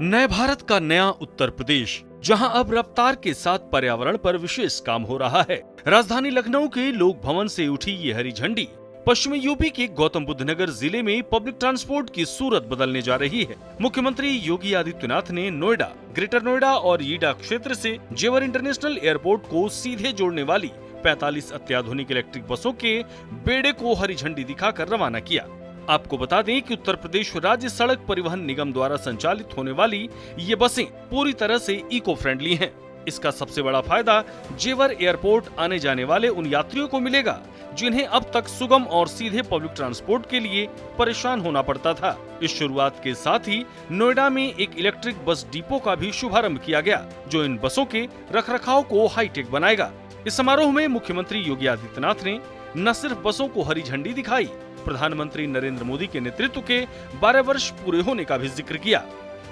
नए भारत का नया उत्तर प्रदेश, जहां अब रफ्तार के साथ पर्यावरण पर विशेष काम हो रहा है। राजधानी लखनऊ के लोक भवन से उठी ये हरी झंडी पश्चिमी यूपी के गौतम बुद्ध नगर जिले में पब्लिक ट्रांसपोर्ट की सूरत बदलने जा रही है। मुख्यमंत्री योगी आदित्यनाथ ने नोएडा, ग्रेटर नोएडा और ईडा क्षेत्र से जेवर इंटरनेशनल एयरपोर्ट को सीधे जोड़ने वाली 45 अत्याधुनिक इलेक्ट्रिक बसों के बेड़े को हरी झंडी दिखाकर रवाना किया। आपको बता दें कि उत्तर प्रदेश राज्य सड़क परिवहन निगम द्वारा संचालित होने वाली ये बसें पूरी तरह से इको फ्रेंडली हैं। इसका सबसे बड़ा फायदा जेवर एयरपोर्ट आने जाने वाले उन यात्रियों को मिलेगा जिन्हें अब तक सुगम और सीधे पब्लिक ट्रांसपोर्ट के लिए परेशान होना पड़ता था। इस शुरुआत के साथ ही नोएडा में एक इलेक्ट्रिक बस डिपो का भी शुभारंभ किया गया, जो इन बसों के रखरखाव को हाईटेक बनाएगा। इस समारोह में मुख्यमंत्री योगी आदित्यनाथ ने न सिर्फ बसों को हरी झंडी दिखाई, प्रधानमंत्री नरेंद्र मोदी के नेतृत्व के 12 वर्ष पूरे होने का भी जिक्र किया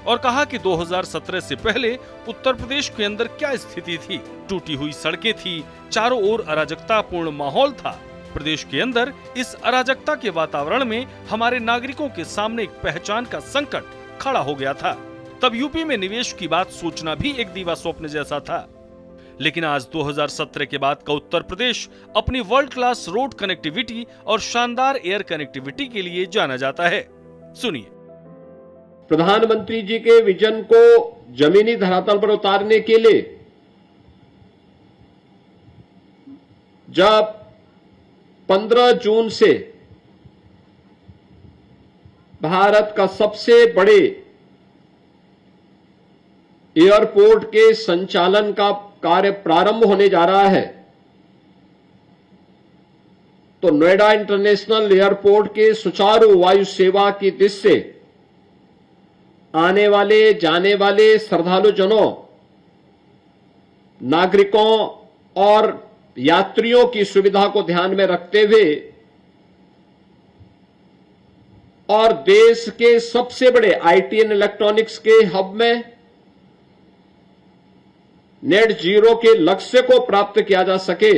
और कहा कि 2017 से पहले उत्तर प्रदेश के अंदर क्या स्थिति थी। टूटी हुई सड़कें थी, चारों ओर अराजकतापूर्ण माहौल था। प्रदेश के अंदर इस अराजकता के वातावरण में हमारे नागरिकों के सामने एक पहचान का संकट खड़ा हो गया था। तब यूपी में निवेश की बात सोचना भी एक दीवा स्वप्न जैसा था। लेकिन आज 2017 के बाद का उत्तर प्रदेश अपनी वर्ल्ड क्लास रोड कनेक्टिविटी और शानदार एयर कनेक्टिविटी के लिए जाना जाता है। सुनिए। प्रधानमंत्री जी के विजन को जमीनी धरातल पर उतारने के लिए जब 15 जून से भारत का सबसे बड़े एयरपोर्ट के संचालन का कार्य प्रारंभ होने जा रहा है, तो नोएडा इंटरनेशनल एयरपोर्ट के सुचारू वायु सेवा की दृष्टि से आने वाले जाने वाले श्रद्धालु जनों, नागरिकों और यात्रियों की सुविधा को ध्यान में रखते हुए और देश के सबसे बड़े आईटी एंड इलेक्ट्रॉनिक्स के हब में नेट जीरो के लक्ष्य को प्राप्त किया जा सके,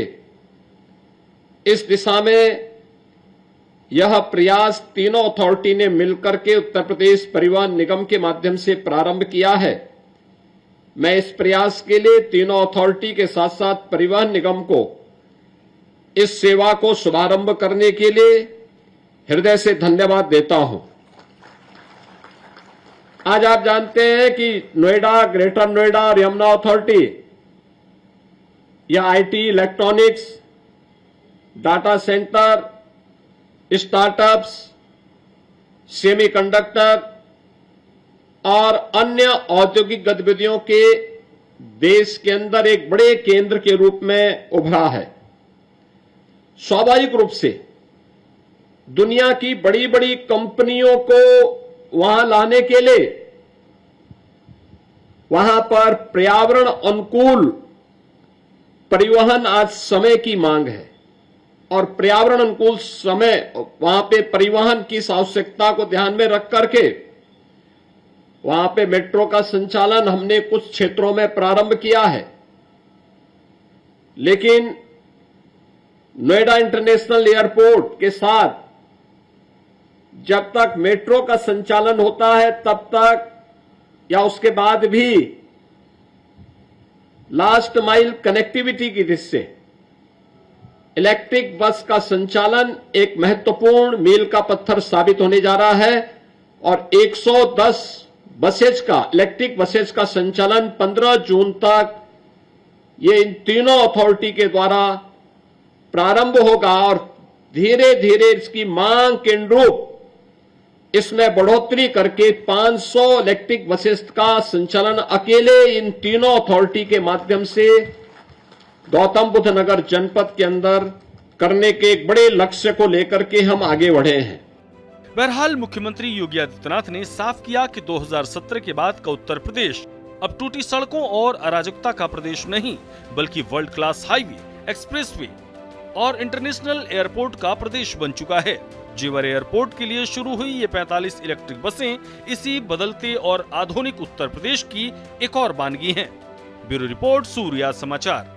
इस दिशा में यह प्रयास तीनों अथॉरिटी ने मिलकर के उत्तर प्रदेश परिवहन निगम के माध्यम से प्रारंभ किया है। मैं इस प्रयास के लिए तीनों अथॉरिटी के साथ साथ परिवहन निगम को इस सेवा को शुभारंभ करने के लिए हृदय से धन्यवाद देता हूं। आज आप जानते हैं कि नोएडा, ग्रेटर नोएडा और यमुना अथॉरिटी या IT, electronics, data centre, startups, semiconductor और अन्य औद्योगिक गतिविधियों के देश के अंदर एक बड़े केंद्र के रूप में उभरा है। स्वाभाविक रूप से दुनिया की बड़ी बड़ी कंपनियों को वहां लाने के लिए वहां पर पर्यावरण अनुकूल परिवहन आज समय की मांग है और पर्यावरण अनुकूल समय वहां पे परिवहन की आवश्यकता को ध्यान में रख करके वहां पे मेट्रो का संचालन हमने कुछ क्षेत्रों में प्रारंभ किया है। लेकिन नोएडा इंटरनेशनल एयरपोर्ट के साथ जब तक मेट्रो का संचालन होता है तब तक या उसके बाद भी लास्ट माइल कनेक्टिविटी की दृष्टि से इलेक्ट्रिक बस का संचालन एक महत्वपूर्ण मील का पत्थर साबित होने जा रहा है और 110 बसेज का इलेक्ट्रिक बसेज का संचालन 15 जून तक ये इन तीनों अथॉरिटी के द्वारा प्रारंभ होगा और धीरे धीरे इसकी मांग के अनुरूप इसमें बढ़ोतरी करके 500 इलेक्ट्रिक बसेस का संचालन अकेले इन तीनों अथॉरिटी के माध्यम से गौतम बुद्ध नगर जनपद के अंदर करने के एक बड़े लक्ष्य को लेकर के हम आगे बढ़े हैं। बहरहाल मुख्यमंत्री योगी आदित्यनाथ ने साफ किया कि 2017 के बाद का उत्तर प्रदेश अब टूटी सड़कों और अराजकता का प्रदेश नहीं, बल्कि वर्ल्ड क्लास हाईवे, एक्सप्रेसवे और इंटरनेशनल एयरपोर्ट का प्रदेश बन चुका है। जेवर एयरपोर्ट के लिए शुरू हुई ये 45 इलेक्ट्रिक बसें इसी बदलते और आधुनिक उत्तर प्रदेश की एक और बानगी हैं। ब्यूरो रिपोर्ट, सूर्या समाचार।